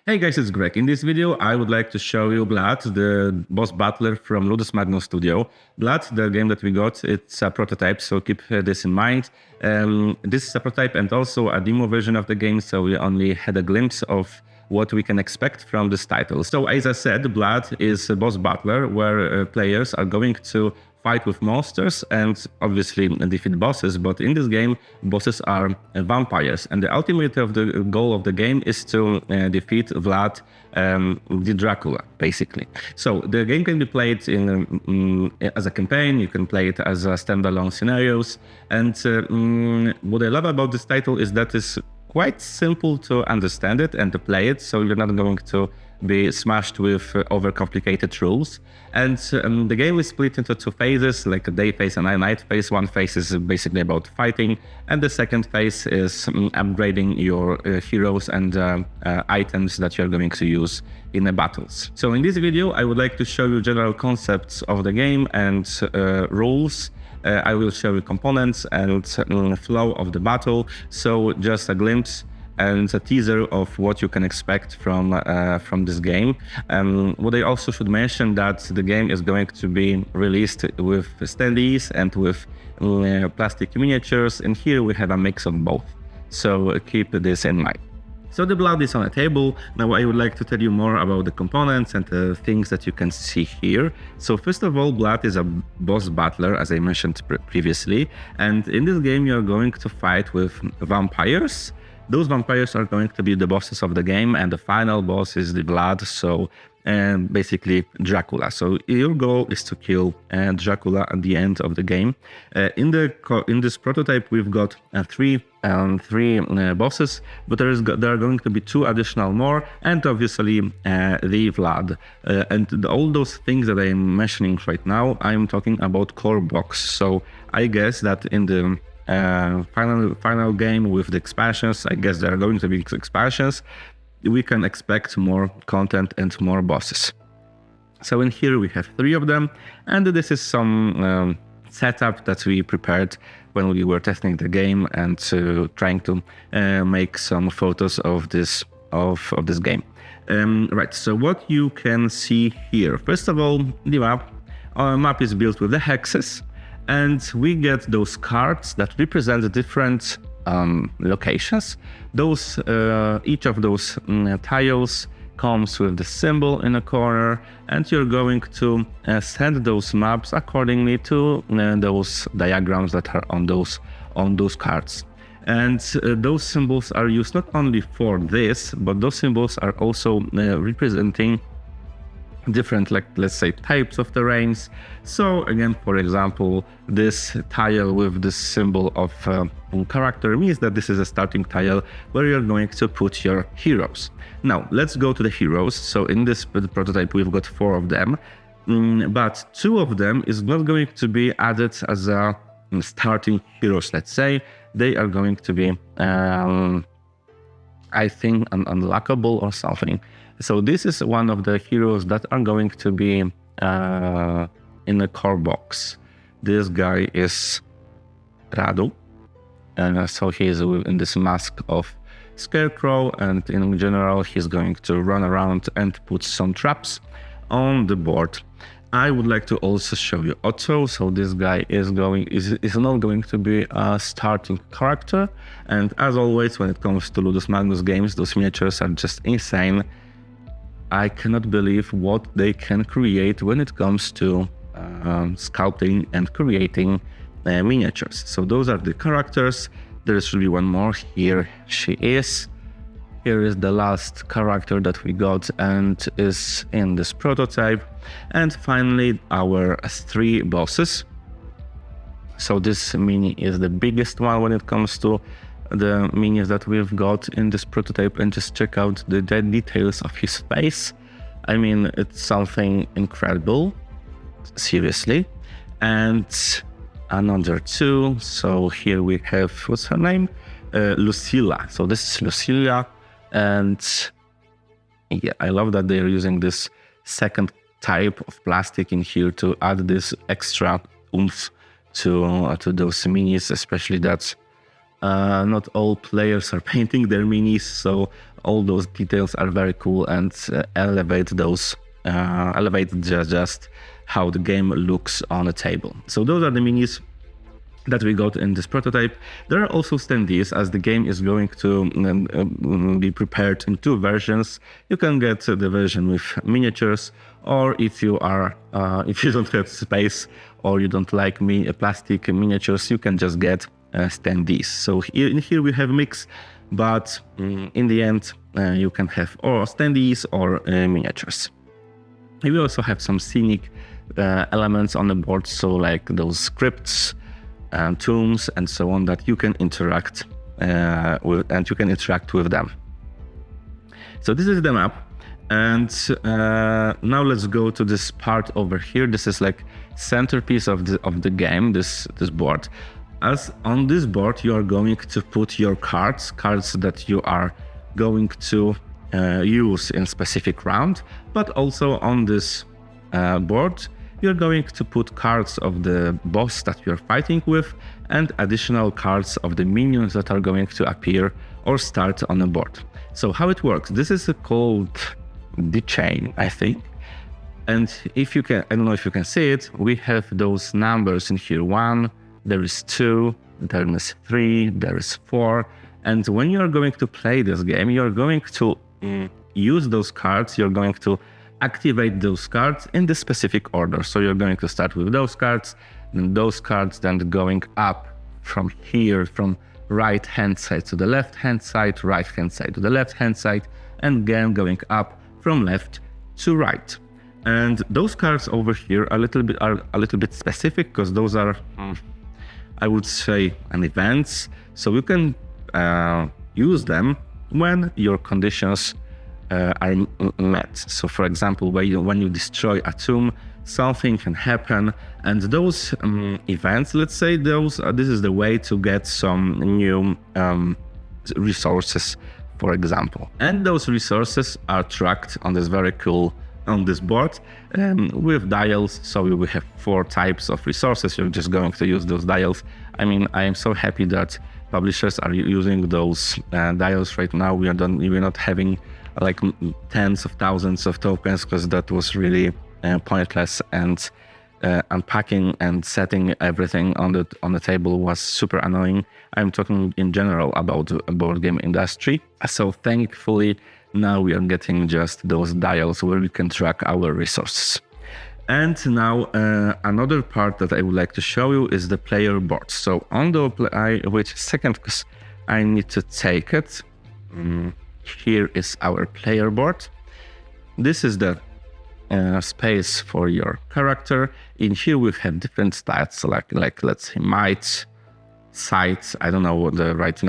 Hey guys, it's Greg. In this video, I would like to show you Vlad, the boss battler from Ludus Magnus Studio. Vlad, the game that we got, it's a prototype, so keep this in mind. This is a prototype and also a demo version of the game, so we only had a glimpse of what we can expect from this title. So as I said, Vlad is a boss battler where players are going to fight with monsters and obviously defeat bosses, but in this game bosses are vampires, and the ultimate of the goal of the game is to defeat Vlad, the Dracula, basically. So the game can be played in as a campaign, you can play it as a standalone scenarios, and what I love about this title is that it's quite simple to understand it and to play it, so you're not going to be smashed with overcomplicated rules. And the game is split into two phases, like a day phase and a night phase. One phase is basically about fighting, and the second phase is upgrading your heroes and items that you're going to use in the battles. So in this video, I would like to show you general concepts of the game and rules. I will show you components and flow of the battle, so just a glimpse and a teaser of what you can expect from this game. What I also should mention that the game is going to be released with standees and with plastic miniatures, and here we have a mix of both, so keep this in mind. So the Vlad is on a table. Now I would like to tell you more about the components and the things that you can see here. So first of all, Vlad is a boss battler, as I mentioned previously, and in this game you're going to fight with vampires. Those vampires are going to be the bosses of the game, and the final boss is the Vlad, so basically Dracula. So your goal is to kill Dracula at the end of the game. In this prototype, we've got three bosses, but there are going to be two additional more, and obviously the Vlad. And all those things that I'm mentioning right now, I'm talking about core box. So I guess that in the final game with the expansions, I guess there are going to be expansions, we can expect more content and more bosses. So in here we have three of them, and this is some setup that we prepared when we were testing the game and trying to make some photos of this game. Right, so what you can see here, first of all, the map. Our map is built with the hexes, and we get those cards that represent the different locations. Those each of those tiles comes with the symbol in a corner, and you're going to send those maps accordingly to those diagrams that are on those cards. And those symbols are used not only for this, but those symbols are also representing different, like, let's say, types of terrains. So again, for example, this tile with this symbol of character means that this is a starting tile where you're going to put your heroes. Now let's go to the heroes. So in this prototype we've got 4 of them, but 2 of them is not going to be added as a starting heroes. Let's say they are going to be I think unlockable or something. So this is one of the heroes that are going to be in the core box. This guy is Radu, and so he is in this mask of scarecrow, and in general he's going to run around and put some traps on the board. I would like to also show you Otto. So this guy is not going to be a starting character, and as always when it comes to Ludus Magnus games, those miniatures are just insane. I cannot believe what they can create when it comes to sculpting and creating miniatures. So those are the characters. There should be one more. Here she is. Here is the last character that we got and is in this prototype. And finally our 3 bosses. So this mini is the biggest one when it comes to the minis that we've got in this prototype, and just check out the details of his face. I mean, it's something incredible, seriously. And another 2. So here we have, what's her name? Lucilla. So this is Lucilla, and yeah, I love that they're using this second type of plastic in here to add this extra oomph to those minis, especially that not all players are painting their minis, so all those details are very cool and elevate just how the game looks on a table. So those are the minis that we got in this prototype. There are also standees, as the game is going to be prepared in 2 versions. You can get the version with miniatures, or if you don't have space or you don't like plastic miniatures, you can just get standees. So here we have a mix, but in the end you can have or standees or miniatures. We also have some scenic elements on the board, so like those scripts, tombs and so on, that you can interact with them. So this is the map, and now let's go to this part over here. This is like centerpiece of the game, this board. As on this board you are going to put your cards that you are going to use in specific round, but also on this board you're going to put cards of the boss that you're fighting with and additional cards of the minions that are going to appear or start on the board. So how it works, this is called the chain, I think. And if you can, I don't know if you can see it, we have those numbers in here. 1, there is 2, there is 3, there is 4. And when you're going to play this game, you're going to use those cards, you're going to activate those cards in the specific order. So you're going to start with those cards, then going up from here, from right hand side to the left hand side, right hand side to the left hand side, and again going up from left to right. And those cards over here are a little bit specific, because those are, I would say, events. So you can use them when your conditions are met. So for example, when you destroy a tomb, something can happen, and those events, let's say this is the way to get some new resources, for example. And those resources are tracked on this board with dials. So we have 4 types of resources. You're just going to use those dials. I mean, I am so happy that publishers are using those dials right now. We're not having like tens of thousands of tokens, because that was really pointless, and unpacking and setting everything on the table was super annoying. I'm talking in general about the board game industry. So thankfully now we are getting just those dials where we can track our resources. And now another part that I would like to show you is the player board. So on the wait a second, because I need to take it. Here is our player board. This is the space for your character. In here we have different stats, like let's say might, sight. I don't know what the right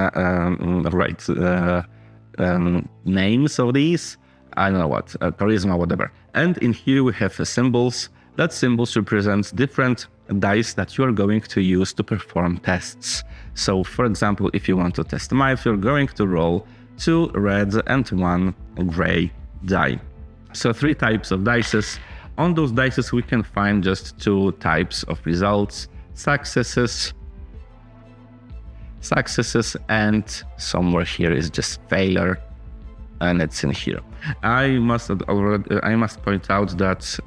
names of these. I don't know what, charisma, whatever. And in here we have symbols. That symbols represents different dice that you are going to use to perform tests. So for example, if you want to test might, you're going to roll 2 red and 1 gray die. So 3 types of dices. On those dices we can find just 2 types of results: successes, and somewhere here is just failure, and it's in here. I must point out that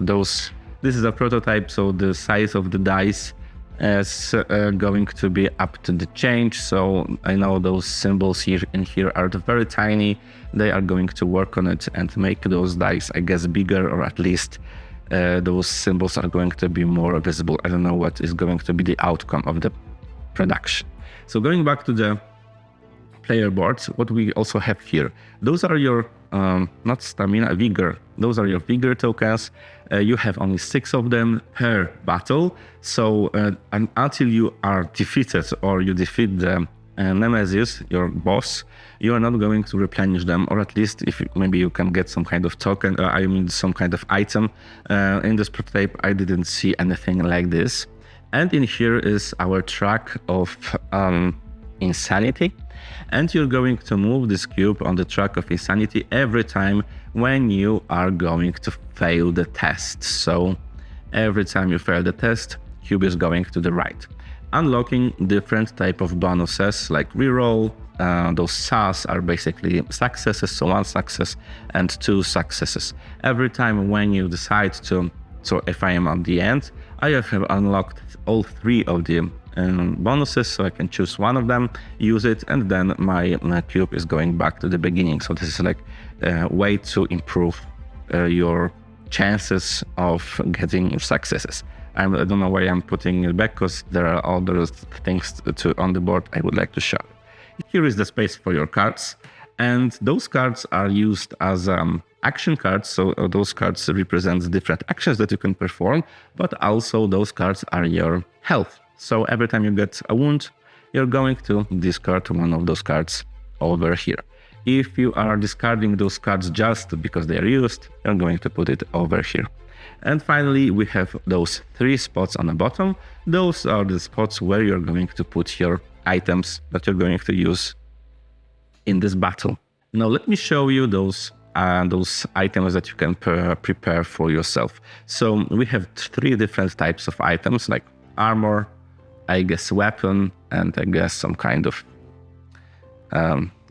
this is a prototype, so the size of the dice is going to be up to the change. So I know those symbols here are very tiny. They are going to work on it and make those dice, I guess, bigger, or at least those symbols are going to be more visible. I don't know what is going to be the outcome of the production. So going back to the player boards, what we also have here, those are your not stamina, vigor. Those are your vigor tokens. You have only 6 of them per battle. So until you are defeated or you defeat the nemesis, your boss, you are not going to replenish them, or at least maybe you can get some kind of token, some kind of item. In this prototype, I didn't see anything like this. And in here is our track of insanity. And you're going to move this cube on the track of insanity every time when you are going to fail the test. So every time you fail the test, cube is going to the right. Unlocking different type of bonuses like reroll, those stars are basically successes, so 1 success and 2 successes. Every time when you decide to, so if I am at the end, I have unlocked all 3 of the bonuses, so I can choose one of them, use it, and then my cube is going back to the beginning. So this is like a way to improve your chances of getting successes. I don't know why I'm putting it back, because there are other things on the board I would like to show. Here is the space for your cards, and those cards are used as action cards. So those cards represent different actions that you can perform, but also those cards are your health. So every time you get a wound, you're going to discard one of those cards over here. If you are discarding those cards just because they are used, you're going to put it over here. And finally, we have those 3 spots on the bottom. Those are the spots where you're going to put your items that you're going to use in this battle. Now let me show you those items that you can prepare for yourself. So we have 3 different types of items, like armor, I guess weapon, and I guess some kind of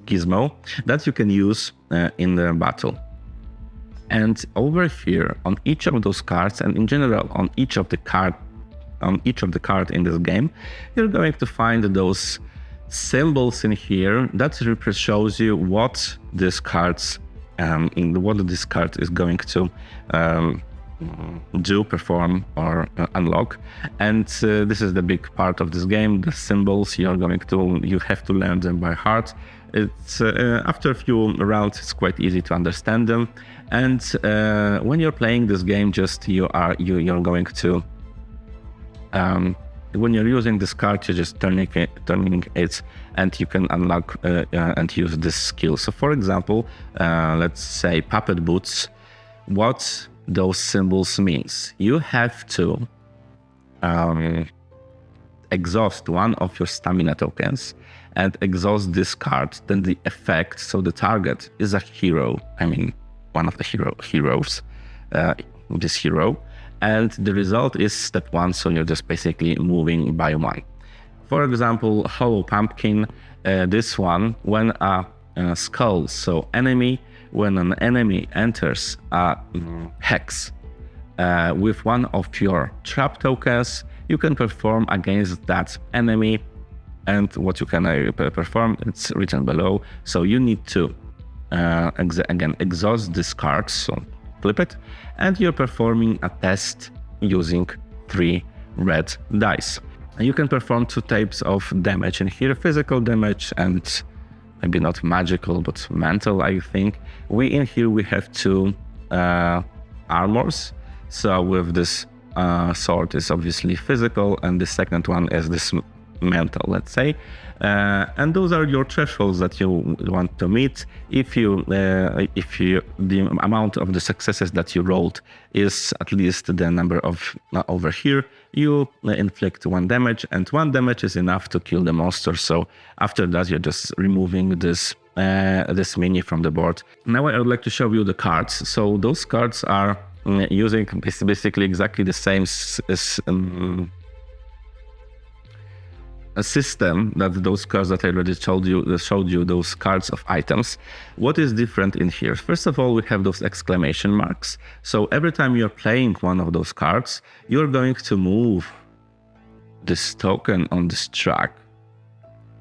gizmo that you can use in the battle. And over here on each of those cards, and in general on each of the card in this game, you're going to find those symbols in here that shows you what this card is going to do, perform, or unlock. And this is the big part of this game. The symbols you have to learn them by heart. It's after a few rounds, it's quite easy to understand them. And when you're playing this game, you're going to when you're using this card, you're just turning it, and you can unlock and use this skill. So for example, let's say puppet boots. What those symbols means? You have to exhaust one of your stamina tokens and exhaust this card. Then the effect, so the target is a hero. I mean, one of the heroes, this hero. And the result is step 1, so you're just basically moving by 1. For example, hollow pumpkin, this one, when a skull, so enemy, when an enemy enters a hex with one of your trap tokens, you can perform against that enemy. And what you can perform, it's written below. So you need to, again, exhaust this card, so flip it, and you're performing a test using 3 red dice. And you can perform 2 types of damage in here, physical damage and maybe not magical, but mental, I think. We have 2 armors. So with this sword is obviously physical, and the second one is this mental, let's say. And those are your thresholds that you want to meet. If the amount of the successes that you rolled is at least the number of over here, you inflict 1 damage, and 1 damage is enough to kill the monster. So after that, you're just removing this mini from the board. Now I would like to show you the cards. So those cards are using basically exactly the same a system that those cards that I already showed you those cards of items. What is different in here? First of all, we have those exclamation marks. So every time you're playing one of those cards, you're going to move this token on this track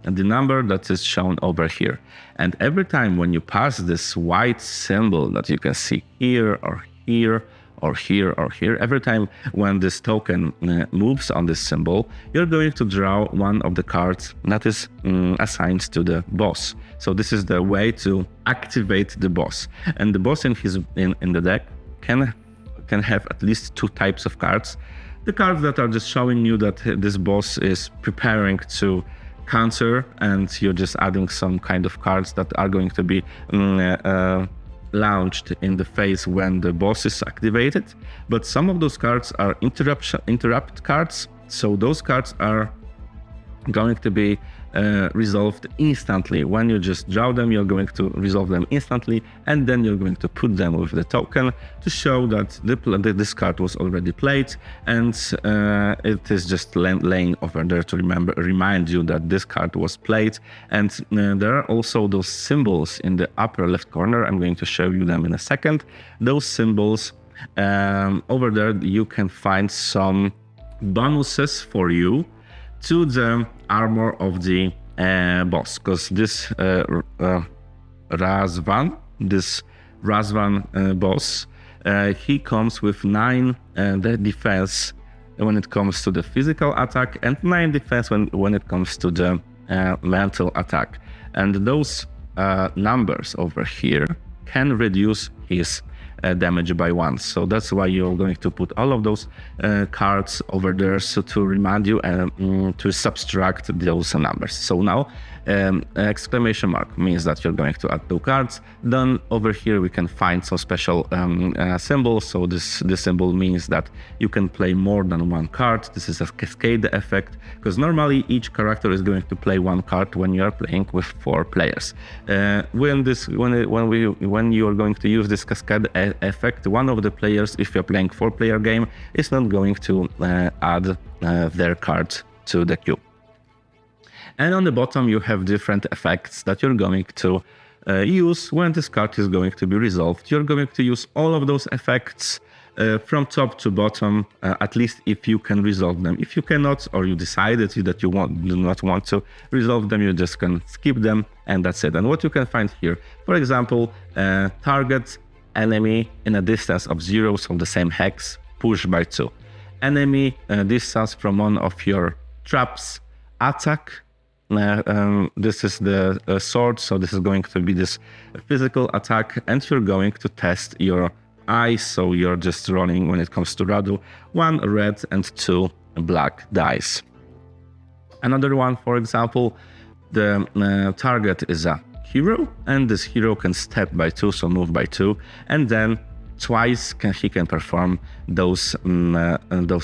and the number that is shown over here. And every time when you pass this white symbol that you can see here or here or here or here, every time when this token moves on this symbol, you're going to draw one of the cards that is assigned to the boss. So this is the way to activate the boss. And the boss in the deck can have at least 2 types of cards. The cards that are just showing you that this boss is preparing to counter, and you're just adding some kind of cards that are going to be launched in the phase when the boss is activated. But some of those cards are interrupt cards. So those cards are going to be resolved instantly. When you just draw them, you're going to resolve them instantly, and then you're going to put them with the token to show that this card was already played, and it is just laying over there to remind you that this card was played. And there are also those symbols in the upper left corner. I'm going to show you them in a second. Those symbols, over there you can find some bonuses for you to the armor of the boss, because this Razvan boss, he comes with 9 the defense when it comes to the physical attack, and 9 defense when it comes to the mental attack. And those numbers over here can reduce his damage by 1. So that's why you're going to put all of those cards over there, so to remind you to subtract those numbers. So now exclamation mark means that you're going to add 2 cards. Then over here we can find some special symbols. So this symbol means that you can play more than 1 card. This is a cascade effect, because normally each character is going to play 1 card when you are playing with 4 players. When you are going to use this cascade effect, one of the players, if you're playing 4-player game, is not going to add their card to the queue. And on the bottom you have different effects that you're going to use when this card is going to be resolved. You're going to use all of those effects from top to bottom, at least if you can resolve them. If you cannot, or you decided that you do not want to resolve them, you just can skip them, and that's it. And what you can find here, for example, target enemy in a distance of 0, so the same hex, push by 2. Enemy distance from one of your traps, attack. This is the sword, so this is going to be this physical attack, and you're going to test your eyes, so you're just rolling, when it comes to Radu, 1 red and 2 black dice. Another one, for example, the target is a hero, and this hero can step by 2, so move by 2, and then twice he can perform those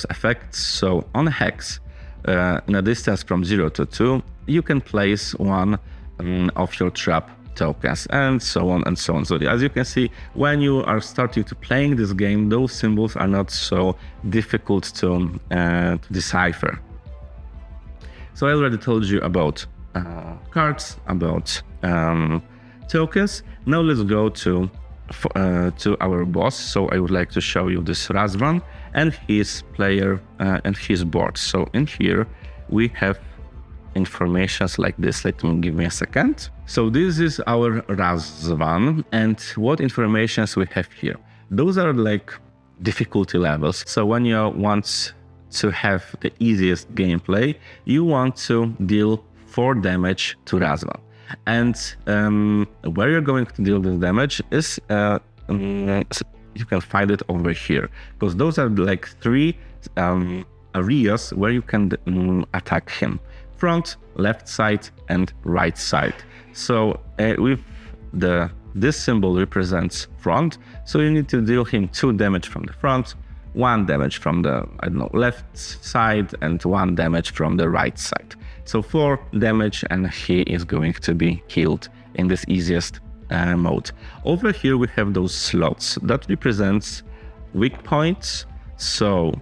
effects. So on a hex, in a distance from 0 to 2, you can place 1 of your trap tokens, and so on and so on. So as you can see, when you are starting to playing this game, those symbols are not so difficult to decipher. So I already told you about cards, about tokens. Now let's go to our boss. So I would like to show you this Razvan and his player and his board. So in here we have informations like this. Give me a second. So this is our Razvan, and what informations we have here? Those are like difficulty levels. So when you want to have the easiest gameplay, you want to deal 4 damage to Razvan. And where you're going to deal this damage is you can find it over here, because those are like 3 areas where you can attack him: front, left side, and right side. So with this symbol represents front, so you need to deal him 2 damage from the front, 1 damage from the left side, and 1 damage from the right side. So 4 damage, and he is going to be killed in this easiest mode. Over here we have those slots that represents weak points. So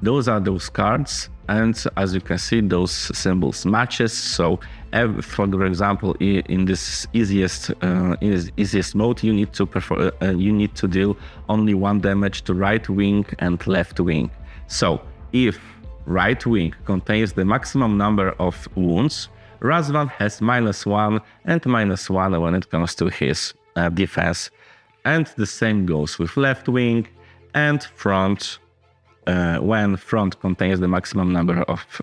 those are those cards, and as you can see, those symbols matches. So for example, in this easiest mode, you need to deal only 1 damage to right wing and left wing. So if right wing contains the maximum number of wounds, Razvan has -1 and -1 when it comes to his defense. And the same goes with left wing and front. When front contains the maximum number of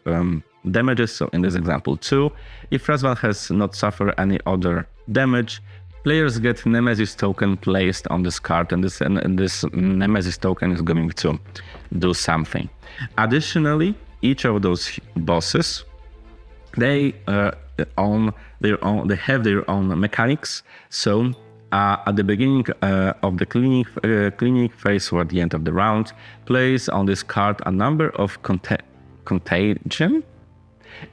damages, so in this example 2. If Razvan has not suffered any other damage, players get Nemesis token placed on this card, and this Nemesis token is going to do something. Additionally, each of those bosses, they have their own mechanics. So at the beginning of the cleaning phase, or at the end of the round, place on this card a number of contagion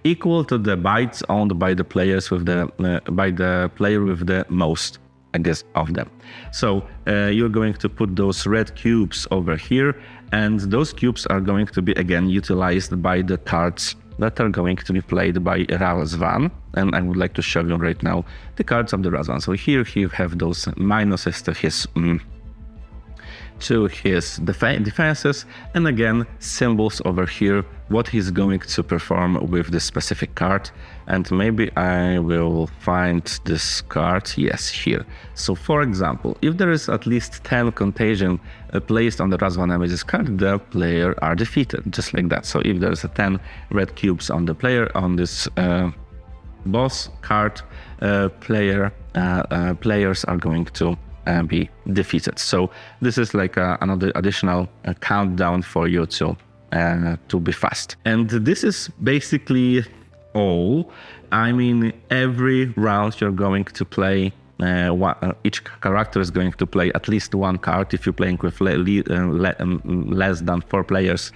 equal to the bytes owned by the players with the player with the most, I guess, of them. So you're going to put those red cubes over here, and those cubes are going to be again utilized by the cards that are going to be played by Razvan. And I would like to show you right now the cards of the Razvan. So here you have those minuses to his defenses, and again symbols over here what he's going to perform with this specific card. And maybe I will find this card, yes, here. So for example, if there is at least 10 contagion placed on the Razvan Nemesis card, the player are defeated, just like that. So if there's a 10 red cubes on the player on this boss card, players are going to be defeated. So this is like another additional countdown for you to be fast. And this is basically all. I mean, every round you're going to play, each character is going to play at least one card. If you're playing with less than 4 players,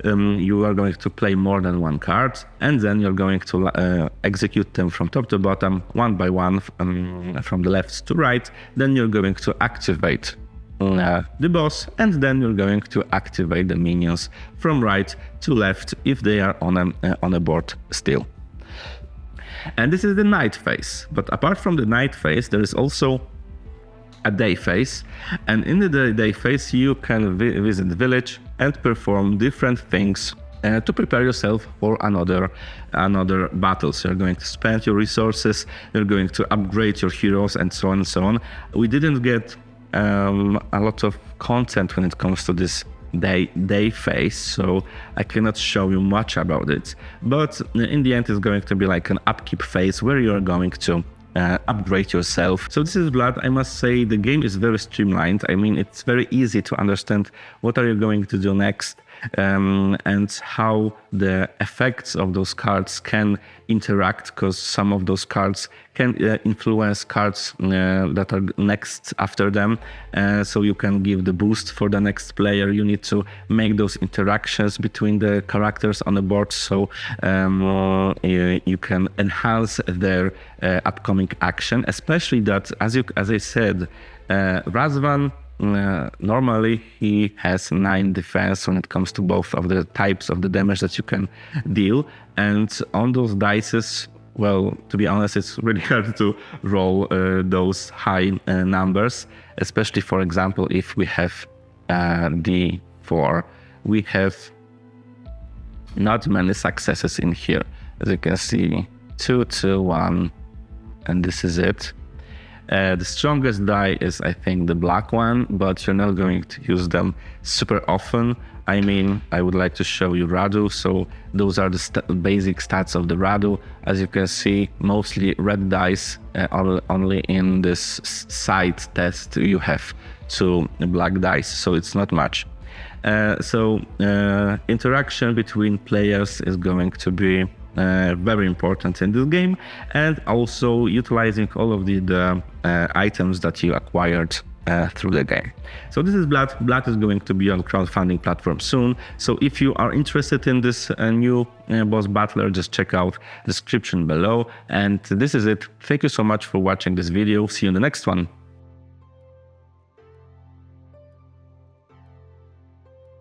you are going to play more than one card, and then you're going to execute them from top to bottom, one by one, from the left to right. Then you're going to activate the boss, and then you're going to activate the minions from right to left if they are on a board still. And this is the night phase. But apart from the night phase, there is also a day phase, and in the day phase you can visit the village and perform different things to prepare yourself for another battle. So you're going to spend your resources, you're going to upgrade your heroes, and so on and so on. We didn't get a lot of content when it comes to this day phase, so I cannot show you much about it, but in the end it's going to be like an upkeep phase where you're going to upgrade yourself. So this is Vlad. I must say the game is very streamlined. I mean, it's very easy to understand what are you going to do next, and how the effects of those cards can interact, because some of those cards can influence cards that are next after them. So you can give the boost for the next player. You need to make those interactions between the characters on the board, so you can enhance their upcoming action, especially that, as I said, Razvan, normally he has 9 defense when it comes to both of the types of the damage that you can deal, and on those dices, well, to be honest, it's really hard to roll those high numbers, especially, for example, if we have D4, we have not many successes in here. As you can see, 2, 2, 1, and this is it. The strongest die is, I think, the black one, but you're not going to use them super often. I mean, I would like to show you Radu. So those are the basic stats of the Radu. As you can see, mostly red dice, only in this side test you have 2 black dice, so it's not much. Interaction between players is going to be very important in this game, and also utilizing all of the items that you acquired through the game. So this is Vlad. Vlad is going to be on crowdfunding platform soon. So if you are interested in this new boss battler, just check out the description below. And this is it. Thank you so much for watching this video. See you in the next one.